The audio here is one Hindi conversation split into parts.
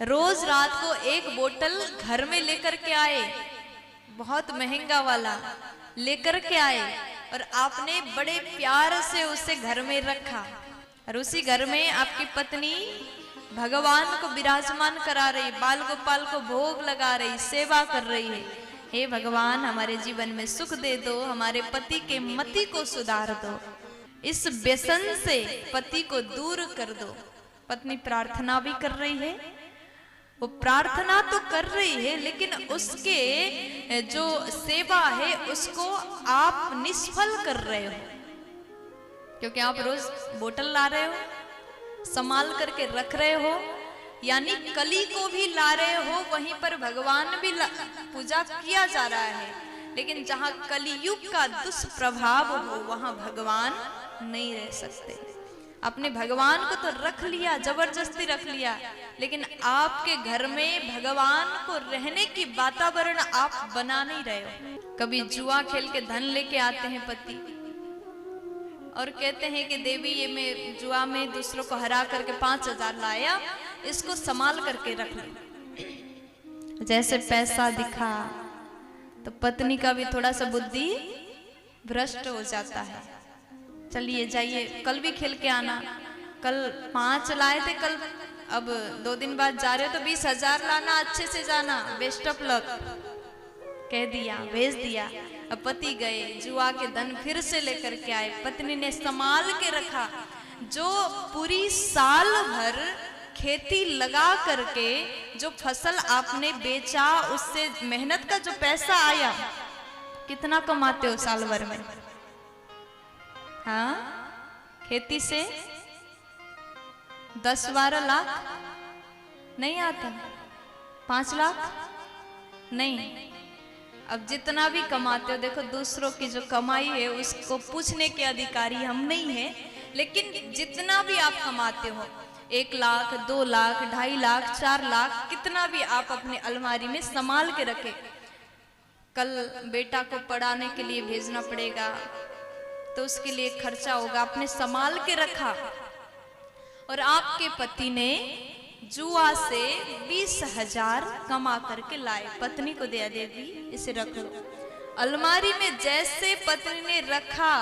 रोज रात को एक बोतल घर में लेकर के आए, बहुत महंगा वाला लेकर के आए, और आपने बड़े प्यार से उसे घर में रखा। और उसी घर में आपकी पत्नी भगवान को विराजमान करा रही, बाल गोपाल को भोग लगा रही, सेवा कर रही है। हे भगवान, हमारे जीवन में सुख दे दो, हमारे पति के मति को सुधार दो, इस व्यसन से पति को दूर कर दो। पत्नी प्रार्थना भी कर रही है, वो प्रार्थना तो कर रही है, लेकिन उसके जो सेवा है उसको आप निष्फल कर रहे हो, क्योंकि आप रोज बोतल ला रहे हो, संभाल करके रख रहे हो, यानी कली को भी ला रहे हो, वहीं पर भगवान भी पूजा किया जा रहा है। लेकिन जहां कलियुग का दुष्प्रभाव हो वहां भगवान नहीं रह सकते। अपने भगवान को तो रख लिया, जबरदस्ती रख लिया, लेकिन आपके घर में भगवान को रहने की वातावरण आप बना नहीं रहे हो। कभी जुआ खेल के धन लेके आते हैं पति और कहते हैं कि देवी, ये मैं जुआ में दूसरों को हरा करके 5,000 लाया, इसको संभाल करके रख लो। जैसे पैसा दिखा तो पत्नी का भी थोड़ा सा बुद्धि भ्रष्ट हो जाता है। चलिए जाइए, कल भी खेल के आना, कल 5 लाए थे, कल अब 2 दिन बाद जा रहे हो तो 20,000 लाना, अच्छे से जाना, बेस्ट ऑफ लक कह दिया, भेज दिया। अब पति गए, जुआ के धन फिर से लेकर के आए, पत्नी ने संभाल के रखा। जो पूरी साल भर खेती लगा करके जो फसल आपने बेचा, उससे मेहनत का जो पैसा आया, कितना कमाते हो साल भर में? हाँ, खेती से 10-12 लाख नहीं आता, 5 लाख नहीं। अब जितना भी कमाते हो, देखो दूसरों की जो कमाई है उसको पूछने के अधिकारी हम नहीं है, लेकिन जितना भी आप कमाते हो, 1 लाख, 2 लाख, 2.5 लाख, 4 लाख, कितना भी आप अपने अलमारी में संभाल के रखे। कल बेटा को पढ़ाने के लिए भेजना पड़ेगा तो उसके लिए खर्चा होगा, आपने संभाल के रखा। और आपके पति ने जुआ से 20,000 कमा करके लाए, पत्नी को दिया, देवी इसे रख लो। अलमारी में जैसे पत्नी ने रखा,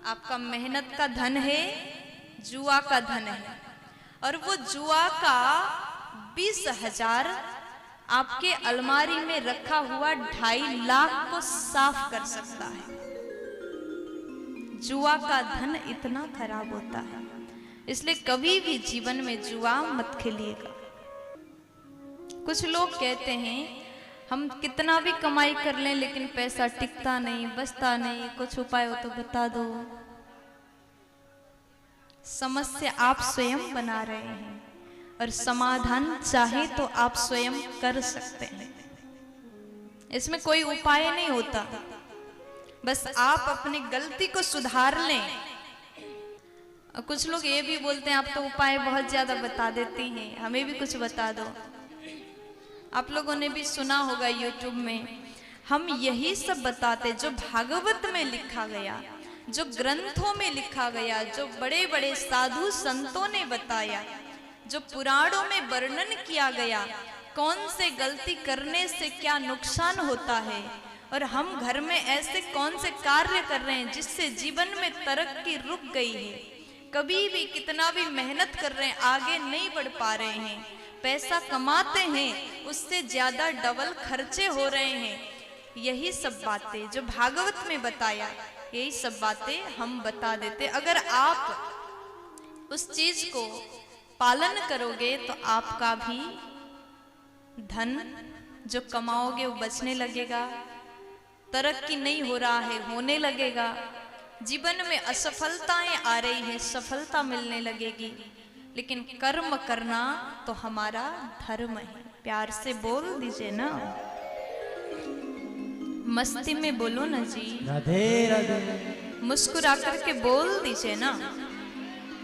आपका मेहनत का धन है, जुआ का धन है, और वो जुआ का 20,000 आपके अलमारी में रखा हुआ 2.5 लाख को साफ कर सकता है। जुआ का धन इतना खराब होता है, इसलिए कभी भी जीवन में जुआ मत खेलिएगा। कुछ लोग कहते हैं हम कितना भी कमाई कर लें लेकिन पैसा टिकता नहीं, बचता नहीं, कुछ उपाय हो तो बता दो। समस्या आप स्वयं बना रहे हैं और समाधान चाहे तो आप स्वयं कर सकते हैं। इसमें कोई उपाय नहीं होता, बस आप अपनी गलती को सुधार लें। और कुछ लोग ये भी बोलते हैं आप तो उपाय बहुत ज्यादा बता देती हैं, हमें भी कुछ बता दो। आप लोगों ने भी सुना होगा यूट्यूब में, हम यही सब बताते जो भागवत में लिखा गया, जो ग्रंथों में लिखा गया, जो बड़े बड़े साधु संतों ने बताया, जो पुराणों में वर्णन किया गया, कौन से गलती करने से क्या नुकसान होता है, और हम घर में ऐसे कौन से कार्य कर रहे हैं जिससे जीवन में तरक्की रुक गई है। कभी भी कितना भी मेहनत कर रहे हैं, आगे नहीं बढ़ पा रहे हैं, पैसा कमाते हैं उससे ज्यादा डबल खर्चे हो रहे हैं। यही सब बातें जो भागवत में बताया, यही सब बातें हम बता देते। अगर आप उस चीज को पालन करोगे तो आपका भी धन जो कमाओगे वो बचने लगेगा, तरक्की नहीं हो रहा है होने लगेगा, जीवन में असफलताएं आ रही है सफलता मिलने लगेगी। लेकिन कर्म करना तो हमारा धर्म है। प्यार से बोल दीजिए ना, मस्ती में बोलो ना जी, राधे राधे, मुस्कुरा करके बोल दीजिए ना।